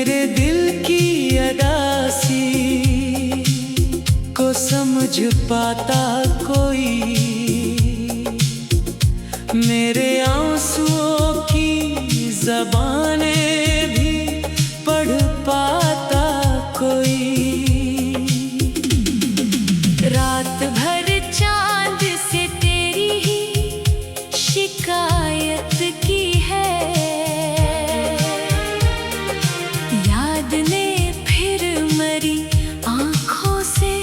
मेरे दिल की अदासी को समझ पाता कोई, मेरे आंसुओं की ज़बानें भी पढ़ पाता कोई। रात भर चांद से तेरी ही शिकायत की है, याद ने फिर मरी आँखों से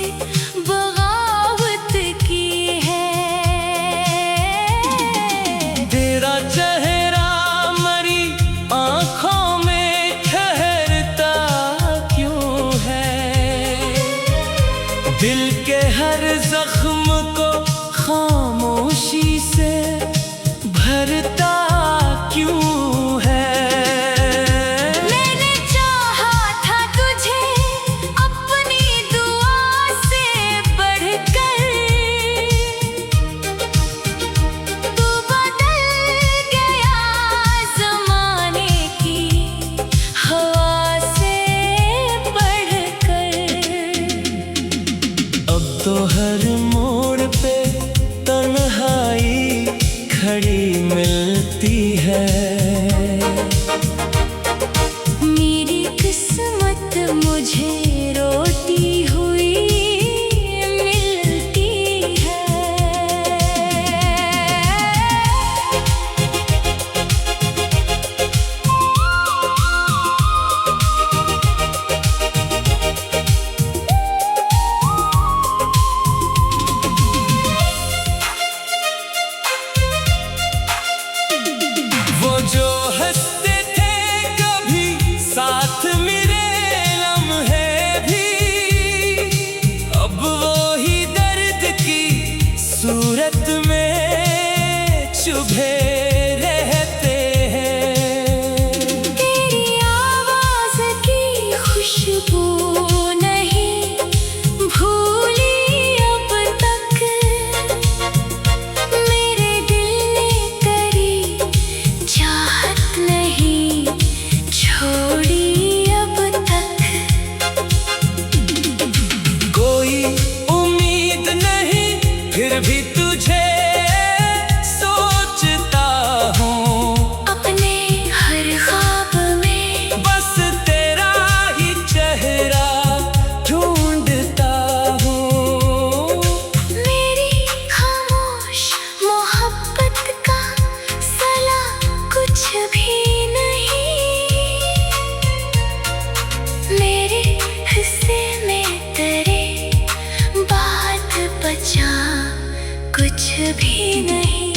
बगावत की है। तेरा चेहरा मरी आँखों में ठहरता क्यों है, दिल के हर जख्म को खामोशी से भरता क्यों है। मैंने चाहा था तुझे अपनी दुआ से बढ़कर, तू बदल गया ज़माने की हवा से बढ़कर। अब तो हर मोड़ पे तन्हाई खड़ी मिलती है। मेरी किस्मत मुझे रोती हुई मिलती है। वो जो हंसते थे कभी साथ मेरे लम्हे भी, अब वो ही दर्द की सूरत में चुभे रहते हैं। तेरी आवाज़ की खुशबू नहीं भूली अब तक, मेरे दिल ने करी चाहत नहीं छोड़ी अब तक। कोई उम्मीद नहीं फिर भी तुझे सोचता हूँ, अपने हर ख्वाब में बस तेरा ही चेहरा ढूंढता हूँ। मेरी खामोश मोहब्बत का सला कुछ भी नहीं, मेरे हिस्से में तेरे बात बचा कुछ भी नहीं।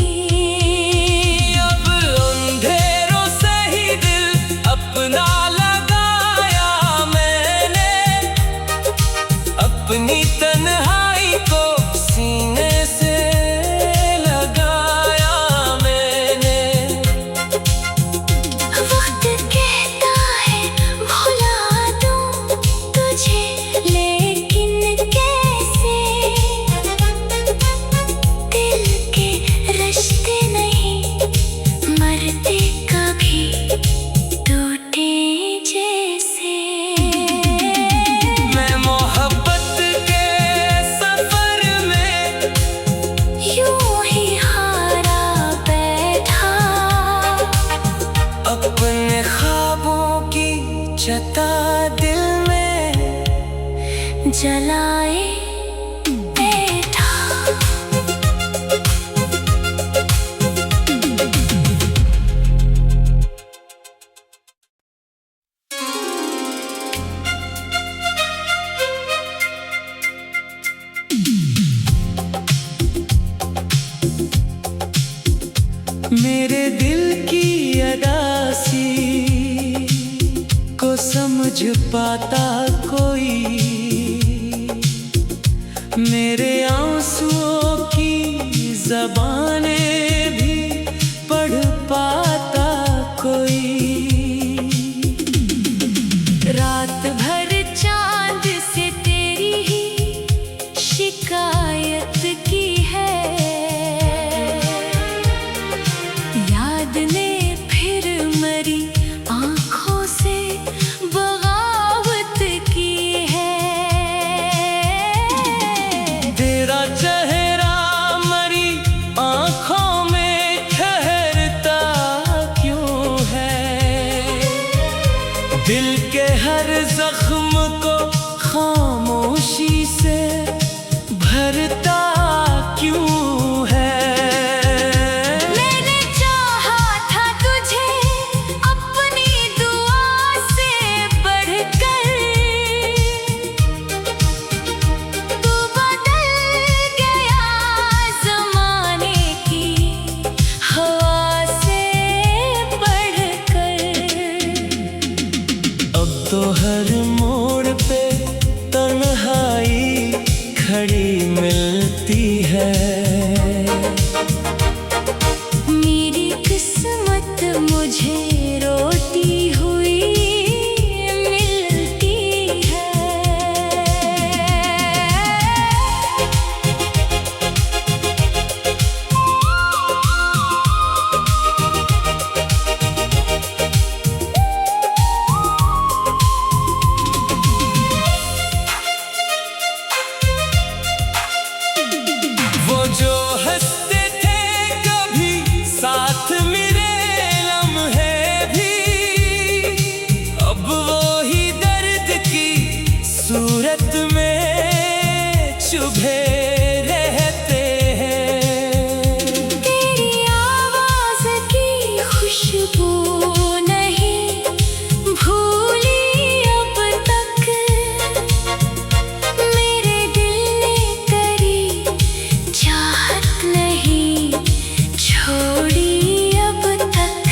अब अंधेरों से ही दिल अपना लगाया मैंने, अपनी तन्हाई को सीने से लगाया मैंने। वक्त कहता है भुला दूं तुझे, लेकिन कैसे, दिल के रिश्ते नहीं मरते कभी टूटे जैसे। मैं मोहब्बत के सफर में यूं ही हारा बैठा, अपने ख्वाबों की छता दिल में जलाए बैठा। मेरे दिल की अदासी को समझ पाता कोई, मेरे आंसुओं की ज़बानें भी पढ़ पाता कोई। रात भर चांद से तेरी ही शिकायत की है, याद ने फिर मरी आँखों से बगा तेरा चेहरा मरी आंखों में ठहरता क्यों है, दिल के हर जख्म को खामोशी से भरता क्यों है। मैंने चाहा था तुझे अपनी दुआ से बढ़कर, तू बदल गया ज़माने की हवा से बढ़कर। अब तो हर मोड़ पे तन्हाई खड़ी मिलती है। मेरी किस्मत मुझे रोती हुई मिलती है। वो जो हंसते थे कभी साथ मेरे लम्हे भी, अब वो ही दर्द की सूरत में चुभे रहते हैं। तेरी आवाज़ की खुशबू नहीं भूली अब तक, मेरे दिल ने करी चाहत नहीं छोड़ी अब तक।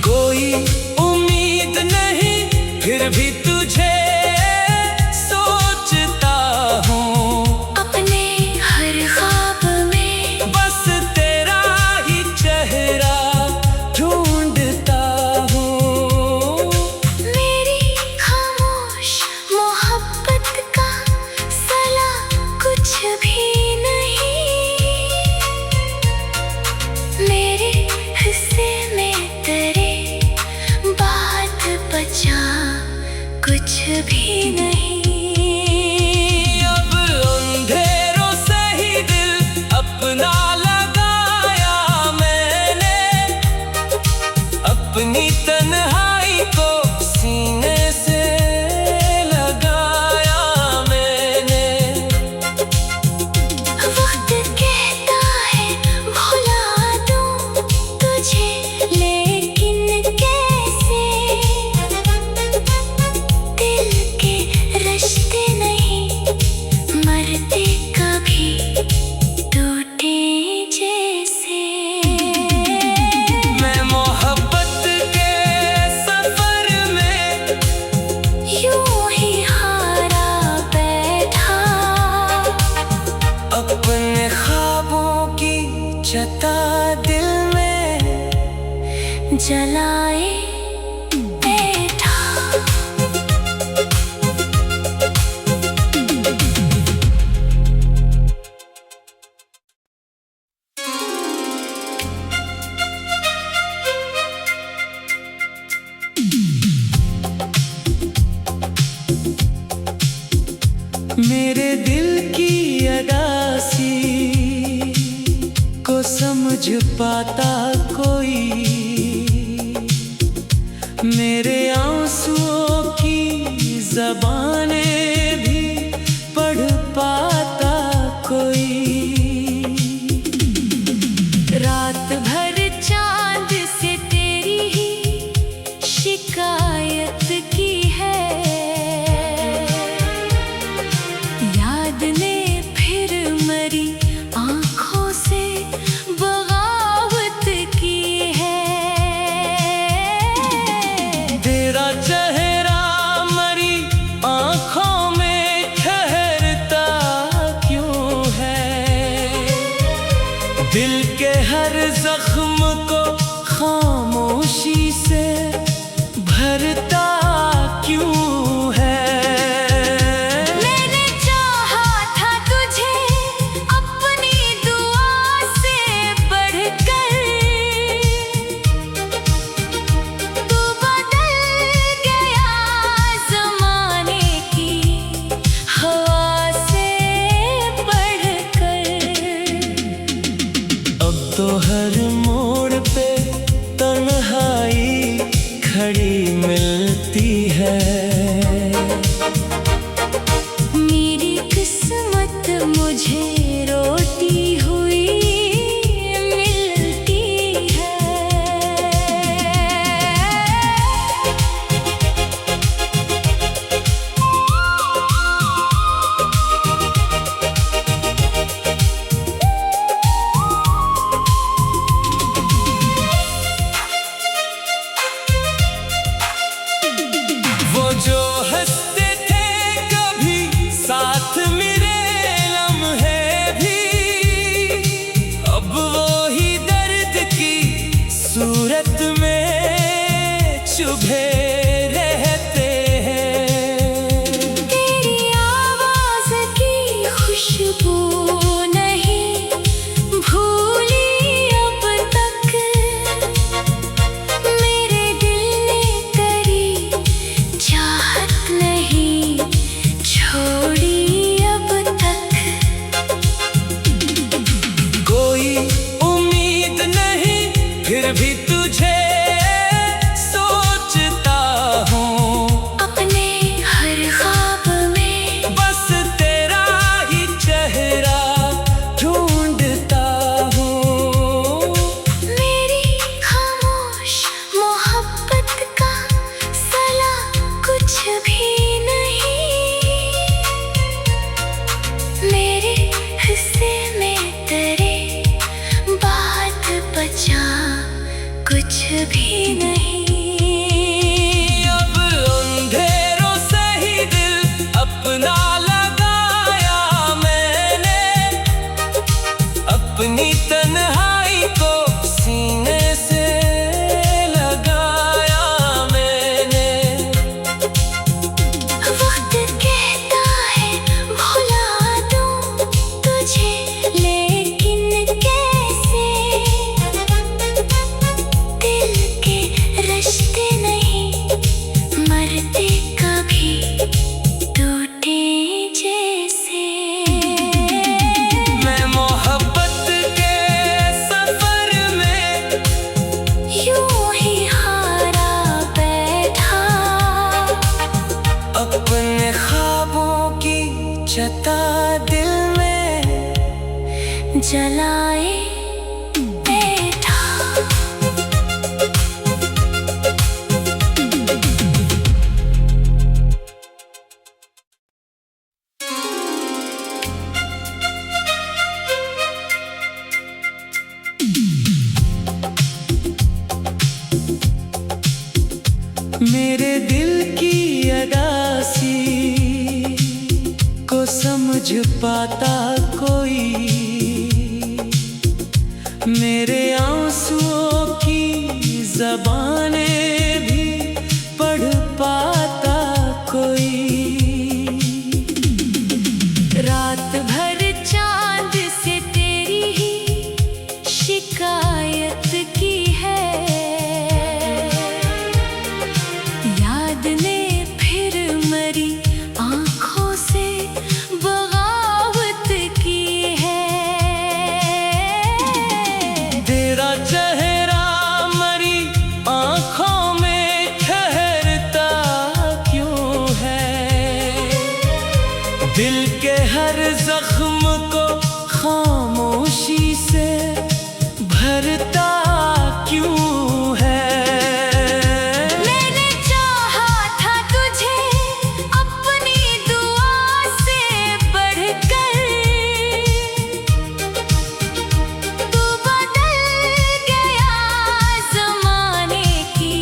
कोई उम्मीद नहीं फिर भी तुझे सोचता हूँ, अपने हर ख्वाब में बस तेरा ही चेहरा ढूंढता हूँ। मेरी खामोश मोहब्बत का सला कुछ भी नहीं, मेरे हिस्से में तेरे बात बचा कुछ भी नहीं। अब अंधेरों से ही दिल अपना लगाया मैंने, अपनी तन्हाई को सीने से लगाया मैंने। वक्त कहता है भुला दूं तुझे, लेकिन कैसे, दिल के रिश्ते नहीं मरते कभी टूटे जैसे। मैं मोहब्बत के सफर में यूं ही हारा बैठा, अपने ख्वाबों की छता दिल में जलाए बैठा। मेरे दिल की अदासी को समझ पाता कोई, मेरे आंसुओं की ज़बानें भी पढ़ पाता कोई। रात भर चांद से तेरी ही शिकायत की है, याद ने फिर मरी आंखों से बगावत की है। तेरा चेहरा मरी आंखों में ठहरता क्यों है, दिल के हर जख्म को खामोशी से भरता क्यों है। मैंने चाहा था तुझे अपनी दुआ से बढ़कर, तू बदल गया ज़माने की हवा जता दिल में जलाए बैठा। मेरे दिल की अदासी को समझ पाता कोई, मेरे आंसुओं की ज़बानें भी पढ़ पाता कोई। रात भर चांद से तेरी ही शिकायत की है, याद ने फिर मरी आंखों से बगावत की है। तेरा चेहरा मरी आंखों में ठहरता क्यों है, दिल के हर जख्म को खामोशी से भरता क्यों है। मैंने चाहा था तुझे अपनी दुआ से बढ़कर, तू बदल गया ज़माने की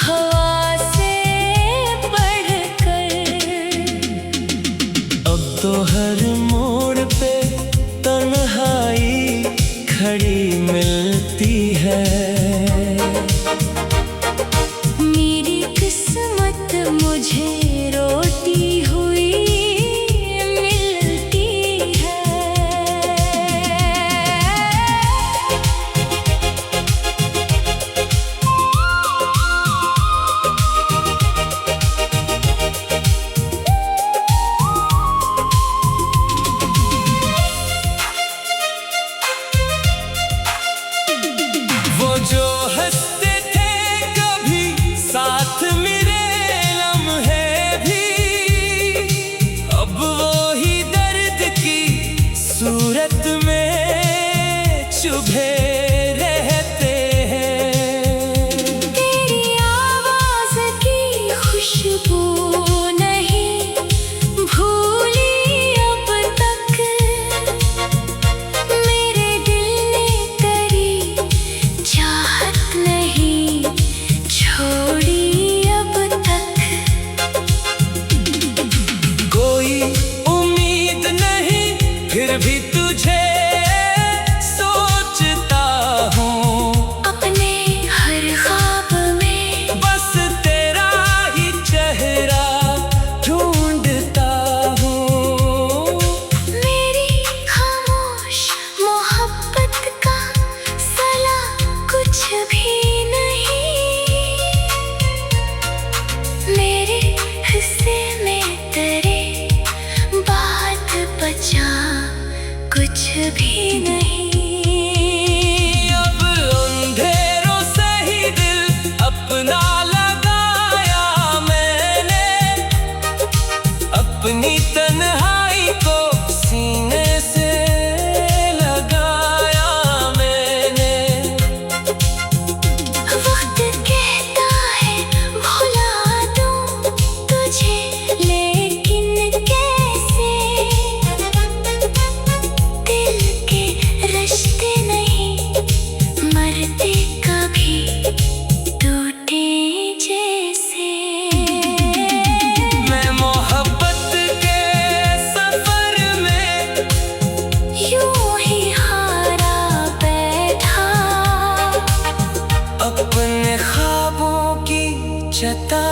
हवा से बढ़कर। अब तो हर मोड़ पे तन्हाई खड़ी मिलती है। मेरी किस्मत मुझे रोती हुई मिलती है। वो जो हंसते थे कभी साथ मेरे लम्हे भी, अब वो ही दर्द की सूरत में चुभे रहते हैं। तेरी आवाज़ की खुशबू नहीं भूली अब तक, मेरे दिल ने तेरी चाहत नहीं छोड़ी अब तक। कोई उम्मीद नहीं फिर भी तुझे सोचता हूँ, अपने हर ख्वाब में बस तेरा ही चेहरा ढूंढता हूँ। मेरी खामोश मोहब्बत का सला कुछ भी नहीं, मेरे हिस्से में तेरे बात बचा कुछ भी नहीं। अब अंधेरों से ही दिल अपना लगाया मैंने, अपनी तन्हाई को सीने से लगाया मैंने। वक्त कहता है भुला दूं तुझे, लेकिन कैसे, दिल के रिश्ते नहीं मरते कभी टूटे जैसे। मैं मोहब्बत के सफर में यूं ही हारा बैठा, अपने ख्वाबों की छता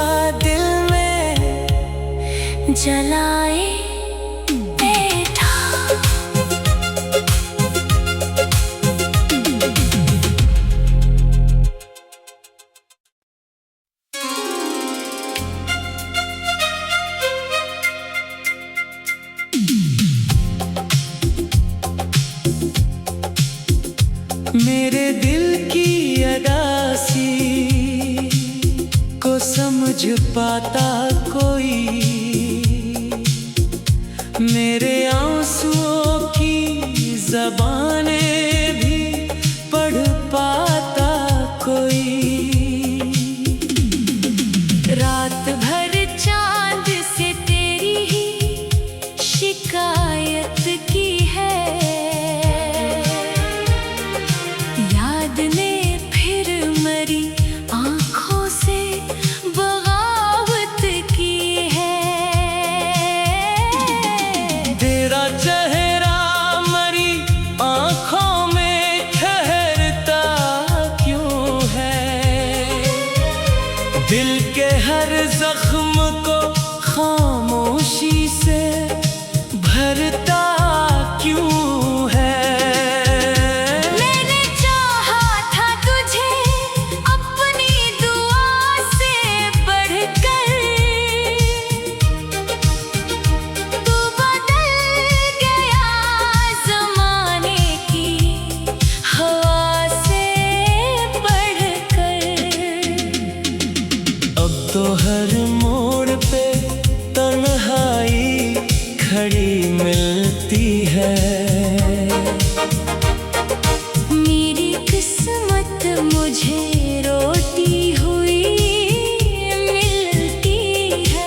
दिल में जलाए बैठा। मेरे दिल की अदासी को समझ पाता कोई, मेरे आंसुओं की ज़बानें भी पढ़ पाता कोई। रात भर चांद से तेरी ही शिकायत की है, याद ने फिर मरी आंखों से बगावत की है। तेरा चेहरा मरी आंखों में ठहरता क्यों है, दिल के हर जख्म को खामोशी से भरता क्यों है। मैंने चाहा था तुझे अपनी दुआ से बढ़कर, तू बदल गया ज़माने की हवा से बढ़कर। अब तो हर मोड़ पे तन्हाई खड़ी मिलती है। मेरी किस्मत मुझे रोती हुई मिलती है।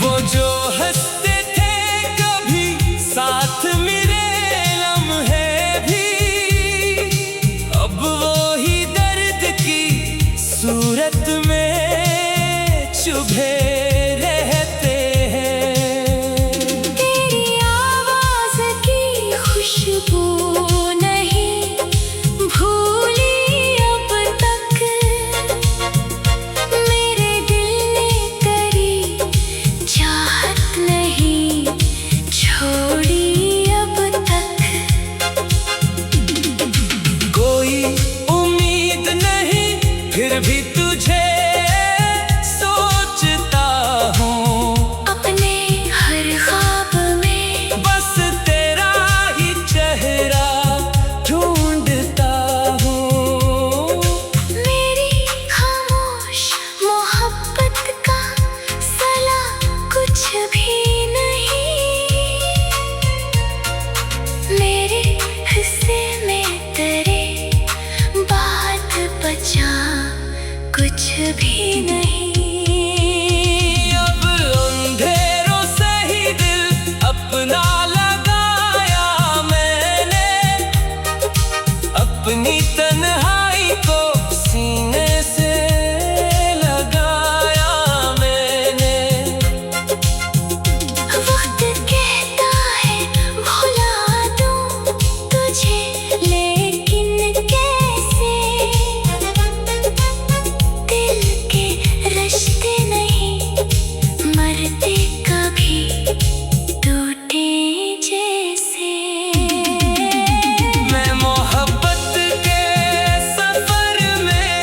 वो जो हंसते थे कभी साथ मेरे लम्हे भी, अब वो ही दर्द की सूरत में चुभे रहते हैं। तेरी आवाज़ की खुशबू नहीं भूली अब तक, मेरे दिल ने करी चाहत नहीं छोड़ी अब तक। कोई उम्मीद नहीं फिर भी तुझे सोचता हूँ, अपने हर ख्वाब में बस तेरा ही चेहरा ढूंढता हूँ। मेरी खामोश मोहब्बत का सला कुछ भी नहीं, मेरे हिस्से में तेरे बात बचा कुछ भी नहीं। अब अंधेरों से ही दिल अपना लगाया मैंने, अपनी तन्हाई को सीने से लगाया मैंने। वक्त कहता है भुला दूं तुझे, लेकिन कैसे, दिल के रिश्ते नहीं मरते कभी टूटे जैसे। मैं मोहब्बत के सफर में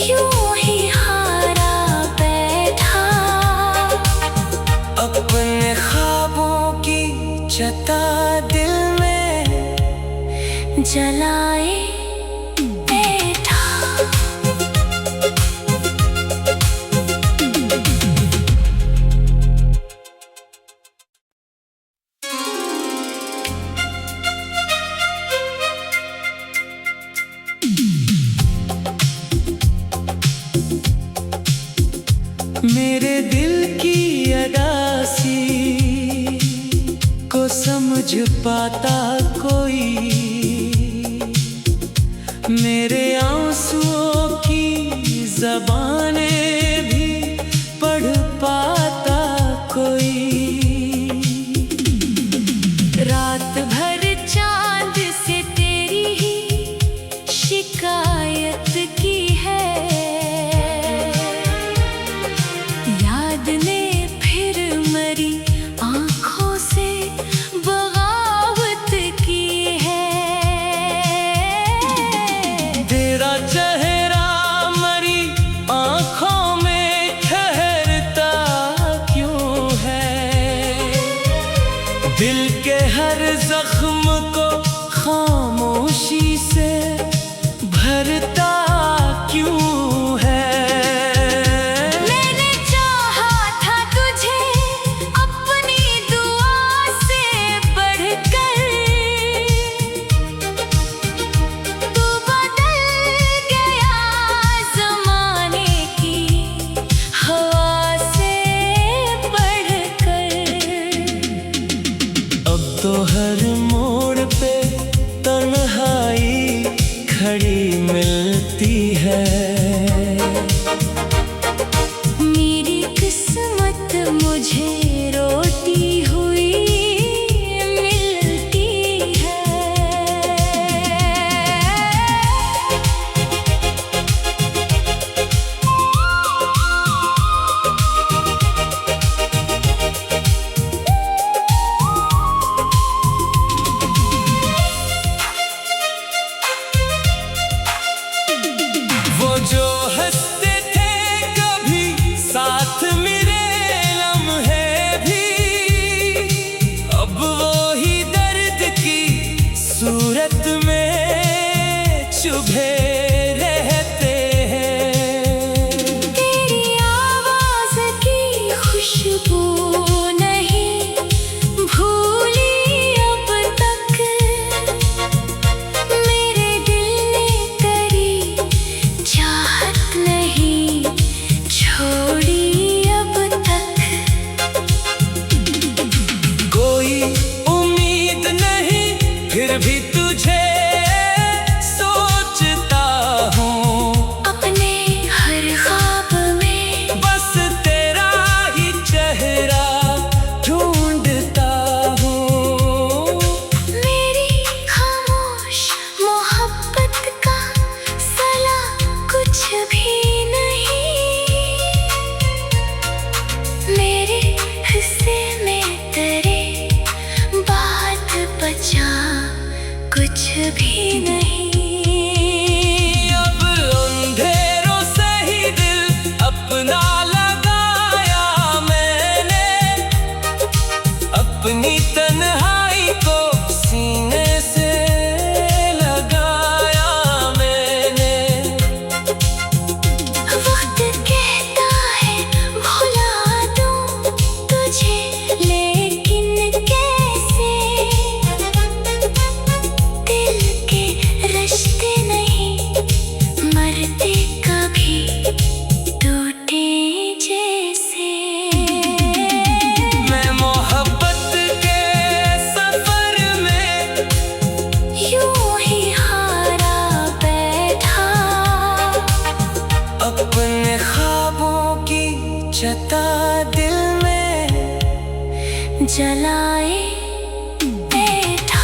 यूं ही हारा बैठा, अपने ख्वाबों की छता दिल में जलाए बैठा। मेरे दिल की अदासी को समझ पाता कोई, मेरे आंसुओं की ज़बानें भी पढ़ पाता कोई। रात भर चांद से तेरी ही शिकायत की है, याद ने फिर मरी आंखों से बगावत की है। तेरा चेहरा मरी आंखों मुझे रोती हुई मिलती है। वो जो हंसते थे कभी साथ मेरे लम्हे भी, अब वो ही दर्द की सूरत में चुभे रहते हैं। तेरी आवाज़ की खुशबू नहीं भूली अब तक, मेरे दिल ने तेरी चाहत नहीं छोड़ी अब तक। कोई उम्मीद नहीं फिर भी तुझे सोचता हूँ, अपने हर ख्वाब में बस तेरा ही चेहरा ढूंढता हूँ। मेरी खामोश मोहब्बत का सला कुछ भी नहीं, मेरे हिस्से में तेरे बात बचा कुछ भी नहीं। अब अंधेरों से ही दिल अपना लगाया मैंने, अपनी तन्हाई को सीने से लगाया मैंने। वक्त कहता है भुला दूं तुझे, लेकिन कैसे? दिल के रिश्ते नहीं मरते कभी टूटे जैसे। मैं मोहब्बत के सफर में यूं ही हारा बैठा, अपने ख्वाबों की छता दिल में जलाए बैठा।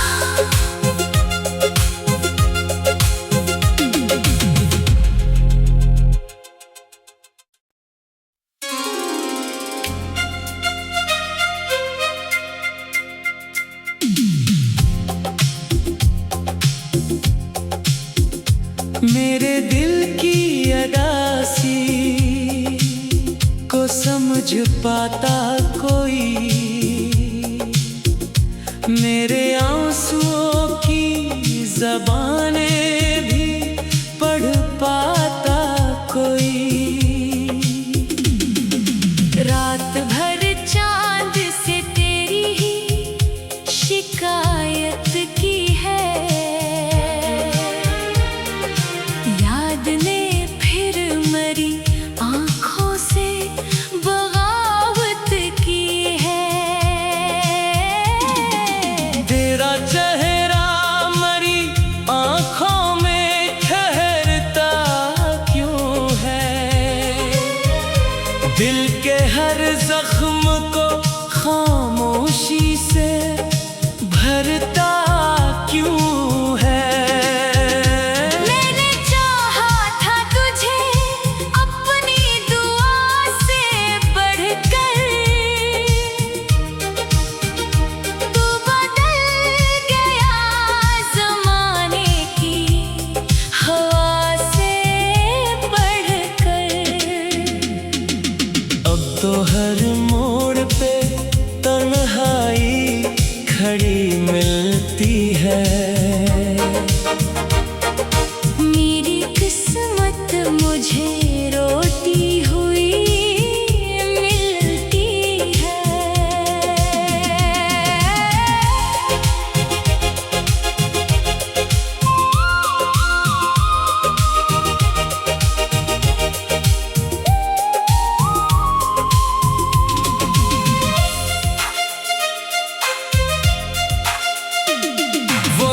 मेरे दिल की अदासी को समझ पाता कोई, मेरे आंसुओं की ज़बानें भी पढ़ पाता कोई। रात भर चांद से तेरी ही शिकायत की है, याद ने फिर मरी आँखों से बगावत की है। तेरा चेहरा मरी आँखों में ठहरता क्यों है, दिल के हर जख्म को खामोशी से भरता क्यों है। मैंने चाहा था तुझे अपनी दुआ से बढ़कर, तू बदल गया ज़माने की हवा से बढ़कर। अब तो हर मोड़ पे तन्हाई खड़ी मिलती है। मेरी किस्मत मुझे रोती हुई मिलती है। वो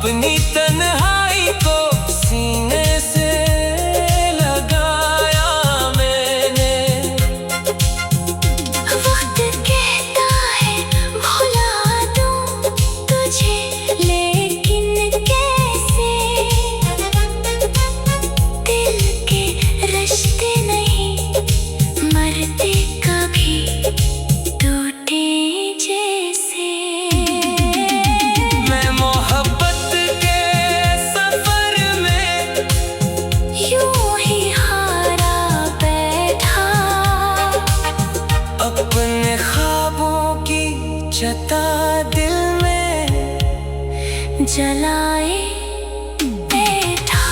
अपनी तन्हाई को सीने से लगाया मैंने। वक्त कहता है भुला दूं तुझे, लेकिन कैसे? दिल के रिश्ते नहीं मरते कभी, टूटे जैसे। मैं मोहब्बत के सफर में यूं ही हारा बैठा, अपने ख्वाबों की छता दिल में जलाए बैठा।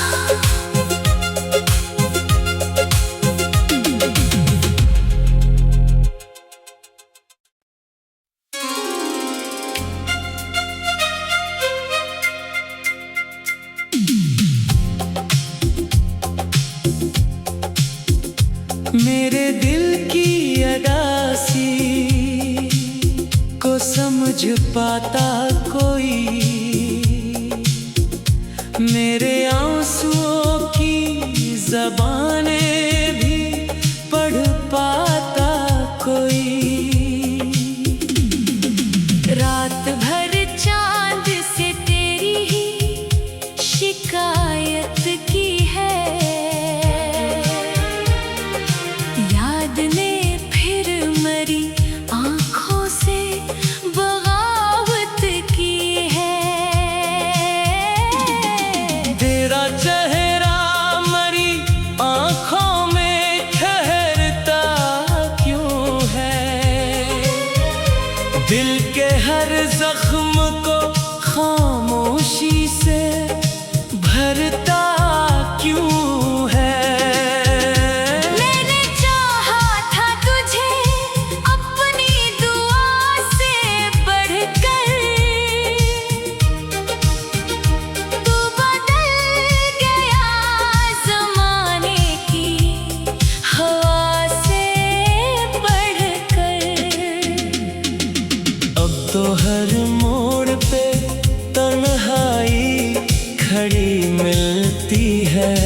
मेरे दिल की अदासी को समझ पाता कोई, मेरे आंसुओं की ज़बानें भी पढ़ पाता कोई। रात भर चांद से तेरी ही शिकायत की है, याद ने फिर मरी आंखों से बगावत की है। तेरा चेहरा मरी आंखों में ठहरता क्यों है? दिल के हर जख्म को खामोशी से भरता क्यों है? मैंने चाहा था तुझे अपनी दुआ से बढ़कर, तू बदल गया ज़माने की हवा से बढ़कर। अब तो हर मोड़ पे तन्हाई खड़ी मिलती है।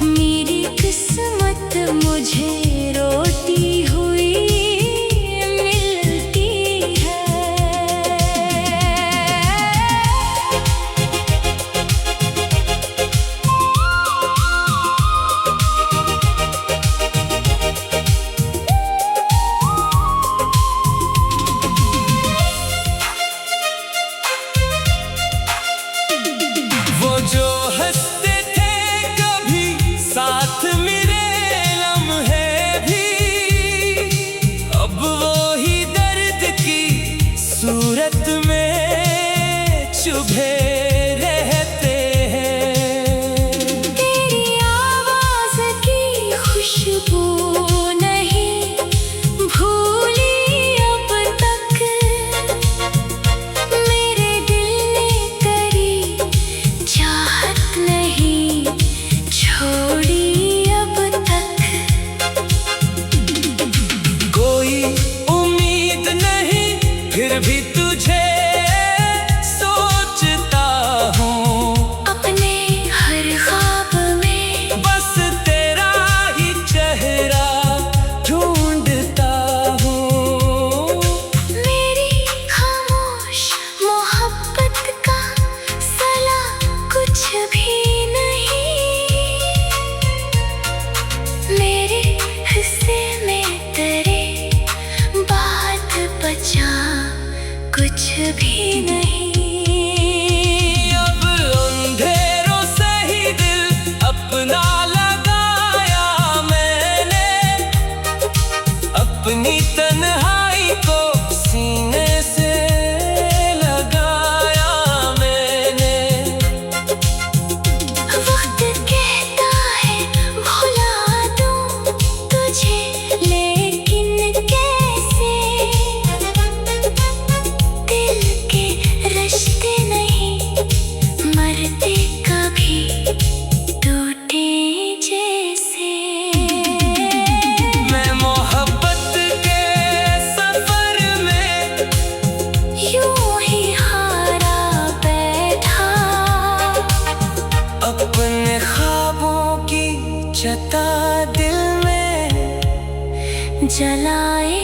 मेरी किस्मत मुझे रोती हुई मिलती है। वो जो हंसते थे कभी साथ मेरे लम्हे भी, अब वो ही दर्द की सूरत में चुभे रहते हैं। तेरी आवाज़ की खुशबू नहीं भूली अब तक, मेरे दिल ने करी चाहत नहीं छोड़ी अब तक। कोई उम्मीद नहीं फिर भी तुझे सोचता हूँ, अपने हर ख्वाब में बस तेरा ही चेहरा ढूंढता हूँ। मेरी खामोश मोहब्बत का सला कुछ भी नहीं, मेरे हिस्से में तेरे बात बचा कुछ भी नहीं। अब अंधेरों से ही दिल अपना लगाया मैंने, अपनी तन्हाई को सीने से लगाया मैंने। वक्त कहता है भुला दूं तुझे, लेकिन कैसे? दिल के रिश्ते जता दिल में जलाए